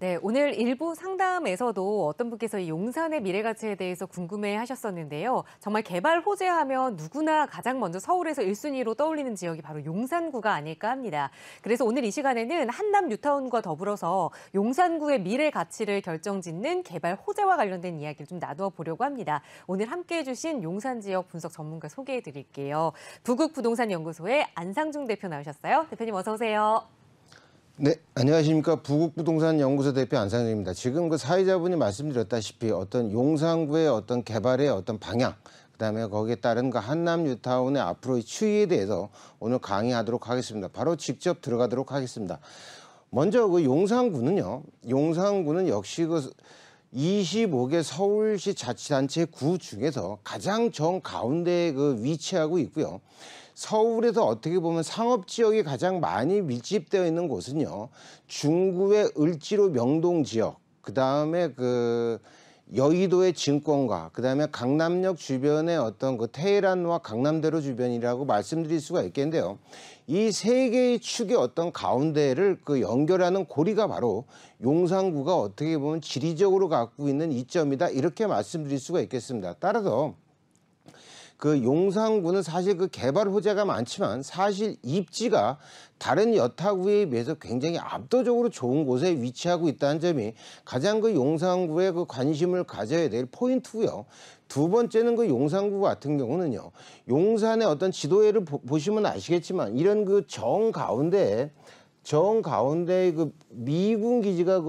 네, 오늘 일부 상담에서도 어떤 분께서 이 용산의 미래 가치에 대해서 궁금해 하셨었는데요. 정말 개발 호재하면 누구나 가장 먼저 서울에서 1순위로 떠올리는 지역이 바로 용산구가 아닐까 합니다. 그래서 오늘 이 시간에는 한남 뉴타운과 더불어서 용산구의 미래 가치를 결정짓는 개발 호재와 관련된 이야기를 좀 나누어 보려고 합니다. 오늘 함께해 주신 용산 지역 분석 전문가 소개해 드릴게요. 부국부동산연구소의 안상중 대표 나오셨어요. 대표님 어서 오세요. 네, 안녕하십니까. 부국부동산 연구소 대표 안상준입니다. 지금 그 사회자분이 말씀드렸다시피 어떤 용산구의 어떤 개발의 어떤 방향, 그다음에 거기에 따른 그 한남 뉴타운의 앞으로의 추이에 대해서 오늘 강의하도록 하겠습니다. 바로 직접 들어가도록 하겠습니다. 먼저 그 용산구는 역시 그 25개 서울시 자치단체 구 중에서 가장 정가운데에 그 위치하고 있고요. 서울에서 어떻게 보면 상업지역이 가장 많이 밀집되어 있는 곳은요. 중구의 을지로 명동 지역, 그 다음에 그 여의도의 증권가, 그 다음에 강남역 주변의 어떤 그 테헤란과 강남대로 주변이라고 말씀드릴 수가 있겠는데요. 이 세 개의 축의 어떤 가운데를 그 연결하는 고리가 바로 용산구가 어떻게 보면 지리적으로 갖고 있는 이점이다. 이렇게 말씀드릴 수가 있겠습니다. 따라서 그 용산구는 사실 그 개발 호재가 많지만 사실 입지가 다른 여타구에 비해서 굉장히 압도적으로 좋은 곳에 위치하고 있다는 점이 가장 그 용산구에 그 관심을 가져야 될 포인트고요. 두 번째는 그 용산구 같은 경우는요. 용산의 어떤 지도회를 보시면 아시겠지만 이런 그 정가운데에 그 미군 기지가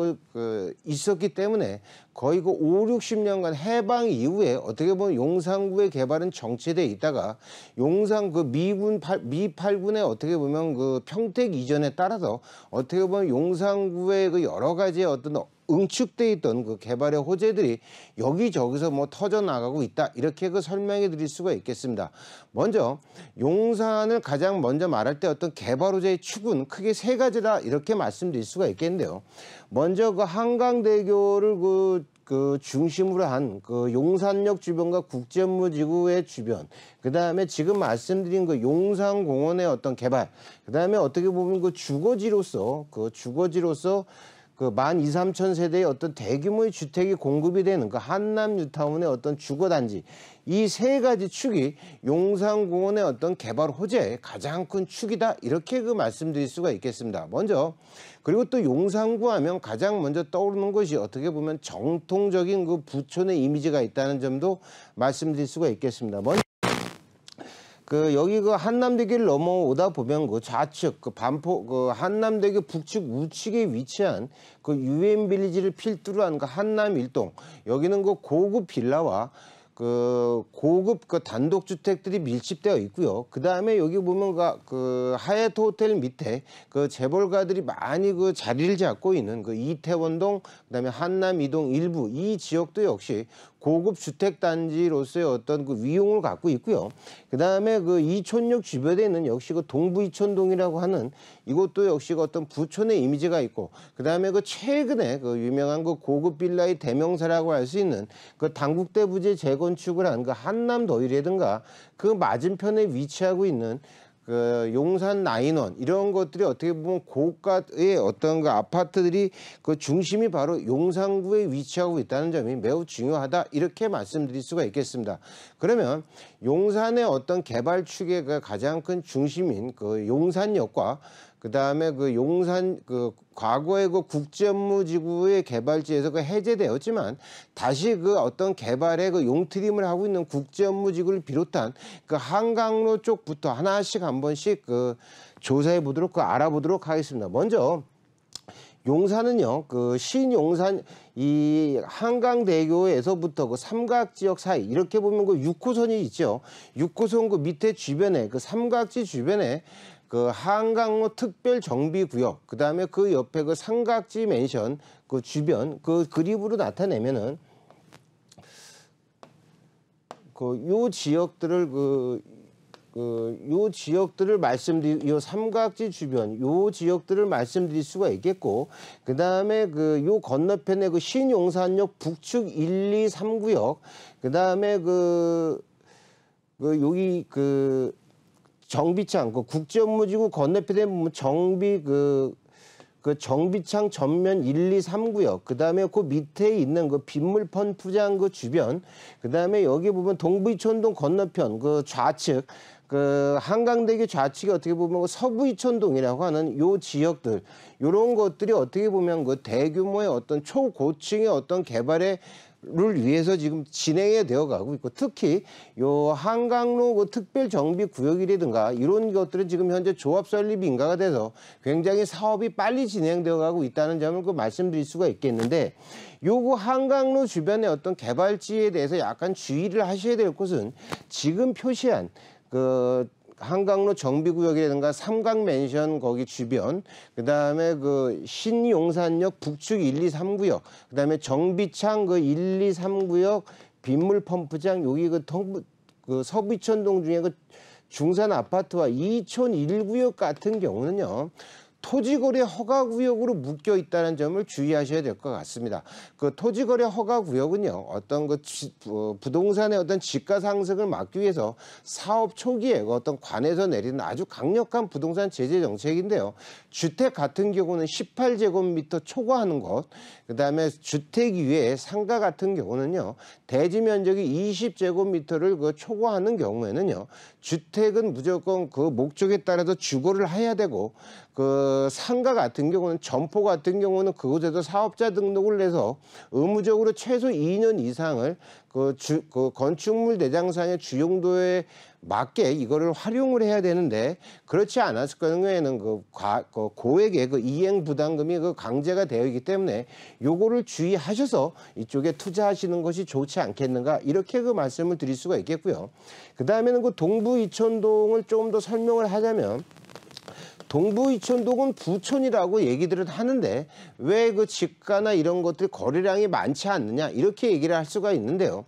있었기 때문에 거의 그 5, 60년간 해방 이후에 어떻게 보면 용산구의 개발은 정체돼 있다가 용산 그 미 8군의 어떻게 보면 그 평택 이전에 따라서 어떻게 보면 용산구의 그 여러 가지의 어떤 응축돼 있던 그 개발의 호재들이 여기저기서 뭐 터져 나가고 있다. 이렇게 그 설명해 드릴 수가 있겠습니다. 먼저 용산을 가장 먼저 말할 때 어떤 개발 호재의 축은 크게 세 가지다. 이렇게 말씀드릴 수가 있겠는데요. 먼저 그 한강대교를 그 중심으로 한 그 용산역 주변과 국제업무지구의 주변, 그 다음에 지금 말씀드린 그 용산공원의 어떤 개발, 그 다음에 어떻게 보면 그 주거지로서 그 12,000~13,000 세대의 어떤 대규모의 주택이 공급이 되는 그 한남 뉴타운의 어떤 주거단지, 이 세 가지 축이 용산공원의 어떤 개발 호재의 가장 큰 축이다. 이렇게 그 말씀드릴 수가 있겠습니다. 먼저 그리고 또 용산구 하면 가장 먼저 떠오르는 것이 어떻게 보면 정통적인 그 부촌의 이미지가 있다는 점도 말씀드릴 수가 있겠습니다. 먼저 여기 그 한남대교를 넘어오다 보면 그 좌측 그 반포 그 한남대교 북측 우측에 위치한 그 유엔빌리지를 필두로 한 그 한남 일동, 여기는 그 고급 빌라와 그 고급 그 단독주택들이 밀집되어 있고요. 그 다음에 여기 보면 그 하얏트 호텔 밑에 그 재벌가들이 많이 그 자리를 잡고 있는 그 이태원동, 그 다음에 한남 이동 일부, 이 지역도 역시 고급 주택단지로서의 어떤 그 위용을 갖고 있고요. 그 다음에 그 이촌역 주변에 있는 역시 그 동부 이촌동이라고 하는 이것도 역시 그 어떤 부촌의 이미지가 있고, 그 다음에 그 최근에 그 유명한 그 고급 빌라의 대명사라고 할 수 있는 그 당국대 부지 재건축을 한 그 한남더위라든가 그 맞은편에 위치하고 있는 그 용산 나인원, 이런 것들이 어떻게 보면 고가의 어떤 그 아파트들이 그 중심이 바로 용산구에 위치하고 있다는 점이 매우 중요하다. 이렇게 말씀드릴 수가 있겠습니다. 그러면 용산의 어떤 개발 축의 그 가장 큰 중심인 그 용산역과 그 다음에 그 용산 그 과거의 그 국제업무지구의 개발지에서 그 해제되었지만 다시 그 어떤 개발의 그 용트림을 하고 있는 국제업무지구를 비롯한 그 한강로 쪽부터 하나씩 한 번씩 그 조사해 보도록 알아보도록 하겠습니다. 먼저 용산은요, 그 신용산 이 한강대교에서부터 그 삼각지역 사이, 이렇게 보면 그 6호선이 있죠. 6호선 그 밑에 주변에 그 삼각지 주변에 그 한강로 특별정비구역, 그 다음에 그 옆에 그 삼각지 맨션 그 주변 그 그림으로 나타내면은 요 지역들을 요 삼각지 주변 요 지역들을 말씀드릴 수가 있겠고, 그 다음에 요 건너편에 그 신용산역 북측 1, 2, 3구역, 그 다음에 여기 정비창, 그 국제업무지구 건너편에 보면 정비 그 정비창 전면 1, 2, 3구역, 그다음에 그 밑에 있는 그 빗물 펌프장 그 주변, 그다음에 여기 보면 동부이촌동 건너편 그 좌측 그 한강대교 좌측이 어떻게 보면 그 서부이촌동이라고 하는 요 지역들, 요런 것들이 어떻게 보면 그 대규모의 어떤 초고층의 어떤 개발에 를 위해서 지금 진행이 되어 가고 있고, 특히 요 한강로 그 특별 정비 구역이라든가 이런 것들은 지금 현재 조합 설립 인가가 돼서 굉장히 사업이 빨리 진행되어 가고 있다는 점을 그 말씀드릴 수가 있겠는데, 요거 한강로 주변의 어떤 개발지에 대해서 약간 주의를 하셔야 될 것은 지금 표시한 그 한강로 정비구역이라든가 삼강맨션 거기 주변, 그다음에 그 신용산역 북측 1, 2, 3구역, 그다음에 정비창 그 1, 2, 3구역 빗물 펌프장, 여기 그 서부이촌동 중에 그 중산 아파트와 이촌 1구역 같은 경우는요, 토지거래 허가구역으로 묶여 있다는 점을 주의하셔야 될 것 같습니다. 그 토지거래 허가구역은요, 어떤 그 부동산의 어떤 지가 상승을 막기 위해서 사업 초기에 어떤 관에서 내리는 아주 강력한 부동산 제재 정책인데요. 주택 같은 경우는 18제곱미터 초과하는 것, 그다음에 주택 이외에 상가 같은 경우는요, 대지 면적이 20제곱미터를 그 초과하는 경우에는요, 주택은 무조건 그 목적에 따라서 주거를 해야 되고, 그 상가 같은 경우는, 점포 같은 경우는 그곳에서 사업자 등록을 해서 의무적으로 최소 2년 이상을 그 건축물 대장상의 주용도에 맞게 이거를 활용을 해야 되는데, 그렇지 않았을 경우에는 고액의 그 이행 부담금이 그 강제가 되어 있기 때문에 요거를 주의하셔서 이쪽에 투자하시는 것이 좋지 않겠는가, 이렇게 그 말씀을 드릴 수가 있겠고요. 그 다음에는 그 동부 이촌동을 좀 더 설명을 하자면, 동부 이촌동은 부촌이라고 얘기들은 하는데 왜 그 집가나 이런 것들 거래량이 많지 않느냐, 이렇게 얘기를 할 수가 있는데요.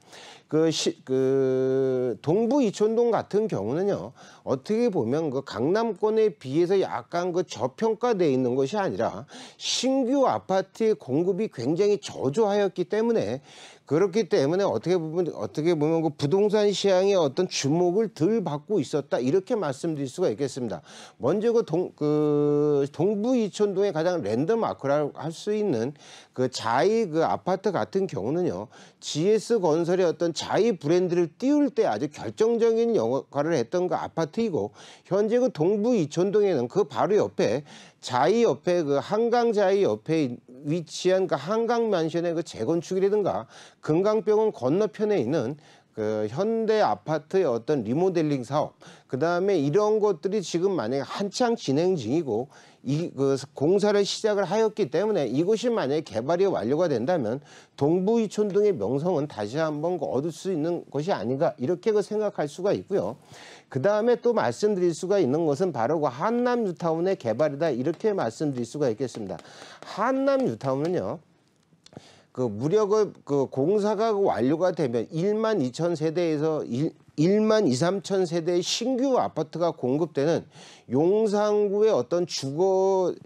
동부 이촌동 같은 경우는요, 어떻게 보면 그 강남권에 비해서 약간 그 저평가되어 있는 것이 아니라 신규 아파트의 공급이 굉장히 저조하였기 때문에, 그렇기 때문에 어떻게 보면 그 부동산 시장의 어떤 주목을 덜 받고 있었다, 이렇게 말씀드릴 수가 있겠습니다. 먼저 동부 이촌동의 가장 랜드마크라고 할 수 있는 그 자이 그 아파트 같은 경우는요, GS 건설의 어떤 자이 브랜드를 띄울 때 아주 결정적인 역할을 했던 그 아파트이고, 현재 그 동부 이촌동에는 그 바로 옆에 자이 옆에 그 한강 자이 옆에 위치한 그 한강 만션의 그 재건축이라든가 금강병원 건너편에 있는 그 현대 아파트의 어떤 리모델링 사업, 그 다음에 이런 것들이 지금 만약에 한창 진행 중이고 그 공사를 시작을 하였기 때문에 이곳이 만약에 개발이 완료가 된다면 동부 이촌동의 명성은 다시 한번 얻을 수 있는 것이 아닌가, 이렇게 생각할 수가 있고요. 그 다음에 또 말씀드릴 수가 있는 것은 바로 그 한남 뉴타운의 개발이다, 이렇게 말씀드릴 수가 있겠습니다. 한남 뉴타운은요, 무려 공사가 완료가 되면 1만 2천 세대에서 1만 2, 3천 세대의 신규 아파트가 공급되는 용산구의 어떤 주거를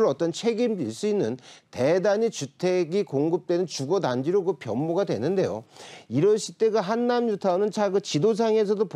어떤 책임질 수 있는 대단히 주택이 공급되는 주거 단지로 변모가 되는데요. 이러실 때 한남 뉴타운은 그 지도상에서도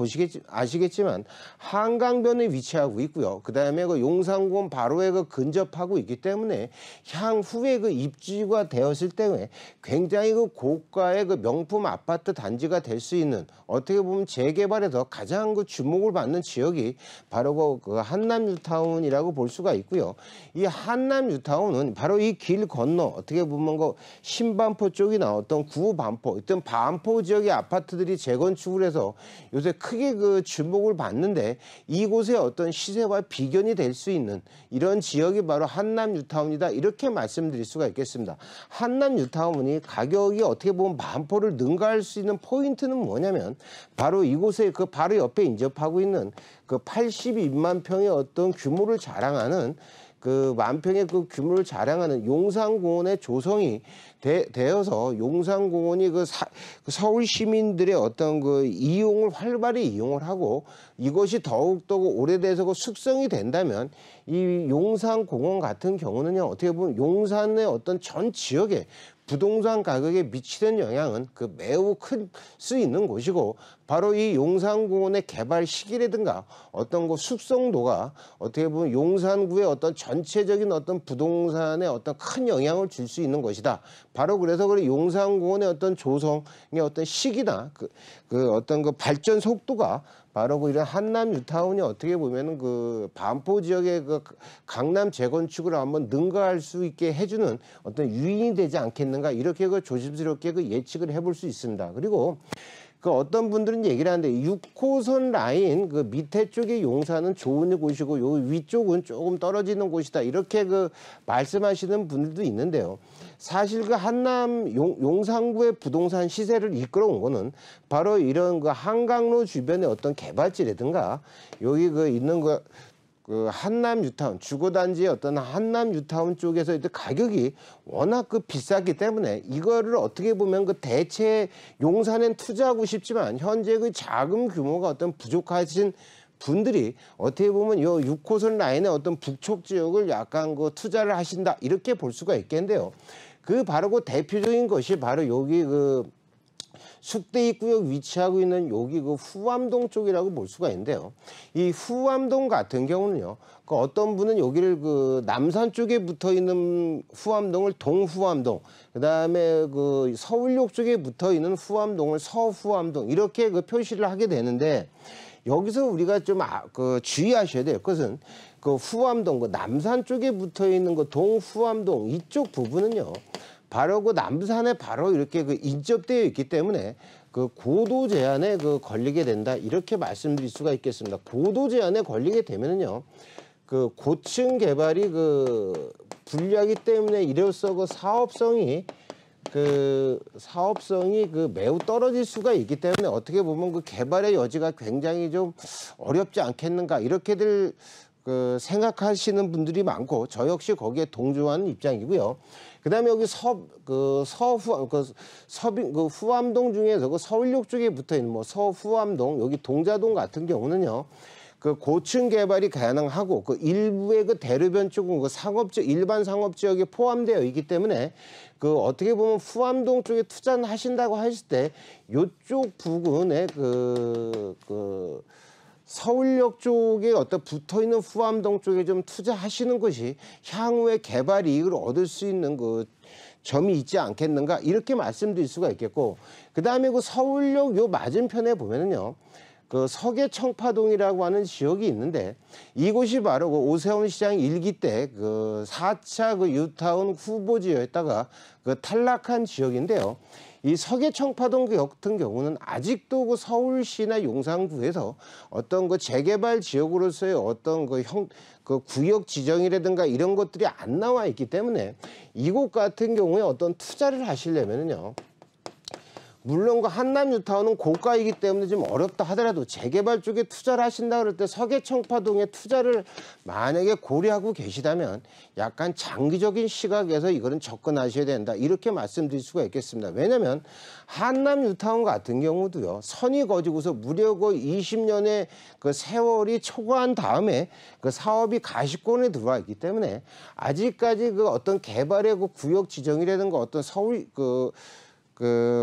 아시겠지만 한강변에 위치하고 있고요. 그 다음에 용산공 바로에 근접하고 있기 때문에 향후에 입주가 되었을 때에 굉장히 고가의 명품 아파트 단지가 될 수 있는, 어떻게 보면 재개발에서 가장 주목을 받는 지역이 바로 한남 뉴타운이라고 볼 수가 있고요. 이 한남 뉴타운은 바로 이 길 건너, 어떻게 보면 신반포 쪽이 나왔던 구반포, 어떤 반포 지역의 아파트들이 재건축을 해서 요새 크게 주목을 받는데, 이곳의 어떤 시세와 비견이 될 수 있는 이런 지역이 바로 한남 뉴타운이다, 이렇게 말씀드릴 수가 있겠습니다. 한남 뉴타운이 가격이 어떻게 보면 반포를 능가할 수 있는 포인트는 뭐냐면, 바로 이곳에 바로 옆에 인접하고 있는 82만 평의 어떤 규모를 자랑하는 만평의 규모를 자랑하는 용산공원의 조성이 되어서 용산공원이 서울 시민들의 어떤 이용을 활발히 이용을 하고, 이것이 더욱더 오래돼서 숙성이 된다면 이 용산공원 같은 경우는요, 어떻게 보면 용산의 어떤 전 지역에 부동산 가격에 미치는 영향은 매우 클 수 있는 곳이고, 바로 이 용산공원의 개발 시기라든가 어떤 그 숙성도가 어떻게 보면 용산구의 어떤 전체적인 어떤 부동산에 어떤 큰 영향을 줄 수 있는 것이다. 바로 그래서 그래 용산공원의 어떤 조성의 어떤 시기나 그 어떤 그 발전 속도가 바로 그 이런 한남 뉴타운이 어떻게 보면은 그 반포 지역의 그 강남 재건축을 한번 능가할 수 있게 해주는 어떤 유인이 되지 않겠는가, 이렇게 그 조심스럽게 그 예측을 해볼 수 있습니다. 그리고 그 어떤 분들은 얘기를 하는데 6호선 라인 그 밑에 쪽의 용산은 좋은 곳이고 요 위쪽은 조금 떨어지는 곳이다, 이렇게 그 말씀하시는 분들도 있는데요. 사실 그 한남 용산구의 부동산 시세를 이끌어온 거는 바로 이런 그 한강로 주변의 어떤 개발지라든가 여기 그 있는 그 한남 뉴타운 주거단지의 어떤 한남 뉴타운 쪽에서 이제 가격이 워낙 그 비싸기 때문에 이거를 어떻게 보면 그 대체 용산엔 투자하고 싶지만 현재 그 자금 규모가 어떤 부족하신 분들이 어떻게 보면 요 6호선 라인의 어떤 북쪽 지역을 약간 그 투자를 하신다, 이렇게 볼 수가 있겠는데요. 그 바로 그 대표적인 것이 바로 여기 그 숙대 입구역 위치하고 있는 여기 그 후암동 쪽이라고 볼 수가 있는데요. 이 후암동 같은 경우는요, 그 어떤 분은 여기를 그 남산 쪽에 붙어 있는 후암동을 동후암동, 그 다음에 그 서울역 쪽에 붙어 있는 후암동을 서후암동, 이렇게 그 표시를 하게 되는데, 여기서 우리가 좀 그 주의하셔야 돼요. 그것은 그 후암동, 그 남산 쪽에 붙어 있는 그 동후암동 이쪽 부분은요, 바로 그 남산에 바로 이렇게 그 인접되어 있기 때문에 그 고도 제한에 그 걸리게 된다, 이렇게 말씀드릴 수가 있겠습니다. 고도 제한에 걸리게 되면은요, 그 고층 개발이 그 불리하기 때문에 이로써 그 사업성이 그 매우 떨어질 수가 있기 때문에 어떻게 보면 그 개발의 여지가 굉장히 좀 어렵지 않겠는가, 이렇게들 그 생각하시는 분들이 많고 저 역시 거기에 동조하는 입장이고요. 그다음에 여기 후암동 중에서 그 서울역 쪽에 붙어 있는 뭐 서후암동, 여기 동자동 같은 경우는요, 그 고층 개발이 가능하고 그 일부의 그 대로변 쪽은 그 일반 상업 지역에 포함되어 있기 때문에 그 어떻게 보면 후암동 쪽에 투자를 하신다고 하실 때 요쪽 부근에 서울역 쪽에 어떤 붙어 있는 후암동 쪽에 좀 투자하시는 것이 향후에 개발 이익을 얻을 수 있는 그 점이 있지 않겠는가, 이렇게 말씀드릴 수가 있겠고, 그 다음에 그 서울역 요 맞은편에 보면은요, 그 서계청파동이라고 하는 지역이 있는데 이곳이 바로 그 오세훈 시장 1기 때 그 4차 그 뉴타운 후보지였다가 그 탈락한 지역인데요. 이 서계청파동 같은 경우는 아직도 그 서울시나 용산구에서 어떤 그 재개발 지역으로서의 어떤 그 구역 지정이라든가 이런 것들이 안 나와 있기 때문에 이곳 같은 경우에 어떤 투자를 하시려면은요, 물론 그 한남 뉴타운은 고가이기 때문에 좀 어렵다 하더라도 재개발 쪽에 투자를 하신다 그럴 때 서계청파동에 투자를 만약에 고려하고 계시다면 약간 장기적인 시각에서 이거는 접근하셔야 된다, 이렇게 말씀드릴 수가 있겠습니다. 왜냐하면 한남 뉴타운 같은 경우도요, 선이 거지고서 무려 그 20년의 그 세월이 초과한 다음에 그 사업이 가시권에 들어와 있기 때문에 아직까지 그 어떤 개발의 그 구역 지정이라든가 어떤 서울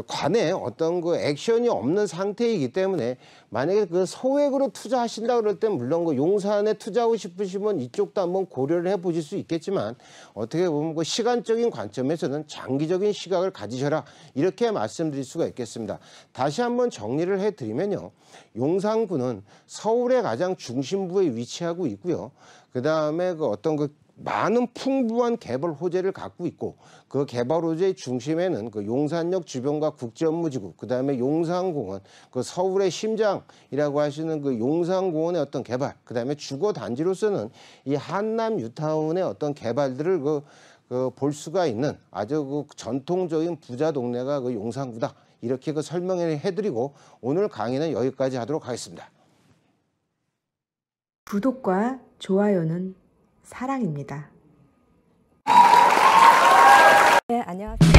관에 어떤 그 액션이 없는 상태이기 때문에 만약에 그 소액으로 투자하신다 그럴 때 물론 그 용산에 투자하고 싶으시면 이쪽도 한번 고려를 해 보실 수 있겠지만 어떻게 보면 그 시간적인 관점에서는 장기적인 시각을 가지셔라, 이렇게 말씀드릴 수가 있겠습니다. 다시 한번 정리를 해 드리면요, 용산구는 서울의 가장 중심부에 위치하고 있고요. 그 다음에 그 어떤 그 많은 풍부한 개발 호재를 갖고 있고 그 개발 호재의 중심에는 그 용산역 주변과 국제업무지구, 그 다음에 용산공원, 그 서울의 심장이라고 하시는 그 용산공원의 어떤 개발, 그 다음에 주거 단지로서는 이 한남 뉴타운의 어떤 개발들을 볼 수가 있는 아주 그 전통적인 부자 동네가 그 용산구다, 이렇게 그 설명을 해드리고 오늘 강의는 여기까지 하도록 하겠습니다. 구독과 좋아요는 사랑입니다. 네, 안녕하세요.